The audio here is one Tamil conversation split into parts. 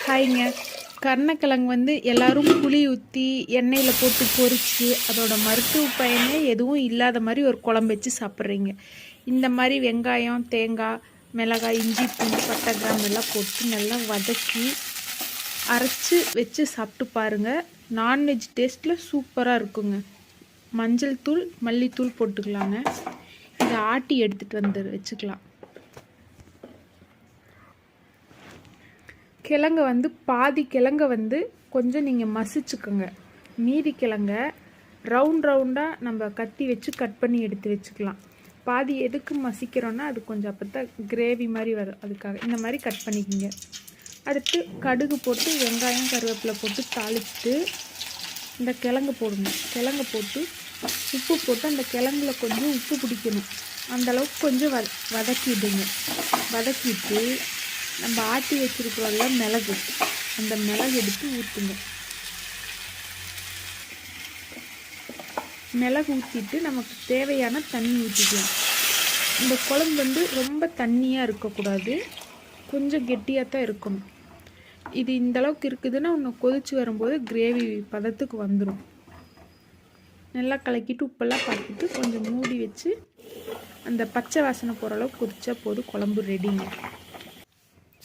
ஹாய்ங்க. கருணக்கிழங்கு வந்து எல்லோரும் புளி ஊற்றி எண்ணெயில் போட்டு பொரித்து அதோட மருத்துவ பயனே எதுவும் இல்லாத மாதிரி ஒரு குழம்பு வச்சு சாப்பிட்றீங்க. இந்த மாதிரி வெங்காயம், தேங்காய், மிளகாய், இஞ்சி, பூண்டு, பட்டை, கிராம்பு எல்லாம் போட்டு நல்லா வதக்கி அரைச்சி வச்சு சாப்பிட்டு பாருங்கள். நான்வெஜ் டேஸ்ட்டில் சூப்பராக இருக்குங்க. மஞ்சள் தூள், மல்லித்தூள் போட்டுக்கலாங்க. இதை ஆட்டி எடுத்துகிட்டு வந்து வச்சுக்கலாம். கிழங்க வந்து பாதி கிழங்க வந்து கொஞ்சம் நீங்கள் மசிச்சுக்கோங்க. மீதி கிழங்க ரவுண்டாக நம்ம கத்தி வச்சு கட் பண்ணி எடுத்து வச்சுக்கலாம். பாதி எதுக்கு மசிக்கிறோன்னா அது கொஞ்சம் அப்போ தான் கிரேவி மாதிரி வரும். அதுக்காக இந்த மாதிரி கட் பண்ணிக்கோங்க. அடுத்து கடுகு போட்டு வெங்காயம், கருவேப்பிலை போட்டு தாளிச்சுட்டு இந்த கிழங்கு போடுங்க. கிழங்கு போட்டு உப்பு போட்டு அந்த கிழங்குல கொஞ்சம் உப்பு பிடிக்கணும். அந்தளவுக்கு கொஞ்சம் வதக்கிடுங்க. வதக்கிட்டு நம்ம ஆட்டி வச்சுருக்கிறோம்ல மிளகு, அந்த மிளகு எடுத்து ஊற்றுங்க. மிளகு ஊற்றிட்டு நமக்கு தேவையான தண்ணி ஊற்றிக்கலாம். இந்த குழம்பு வந்து ரொம்ப தண்ணியாக இருக்கக்கூடாது, கொஞ்சம் கெட்டியாக தான் இருக்கணும். இது இந்தளவுக்கு இருக்குதுன்னா இன்னும் கொதித்து வரும்போது கிரேவி பதத்துக்கு வந்துடும். நல்லா கலக்கிட்டு உப்பெல்லாம் பார்த்துட்டு கொஞ்சம் மூடி வச்சு அந்த பச்சை வாசனை போகிற அளவுக்கு கொதிச்சா போதும். குழம்பு ரெடிங்க.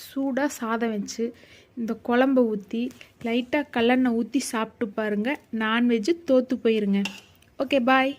சூடாக சாதம் வச்சு இந்த குழம்பை ஊற்றி லைட்டாக கல்லெண்ணெய் ஊற்றி சாப்பிட்டு பாருங்கள். நான்வெஜ்ஜு தோற்று போயிருங்க. ஓகே, பாய்.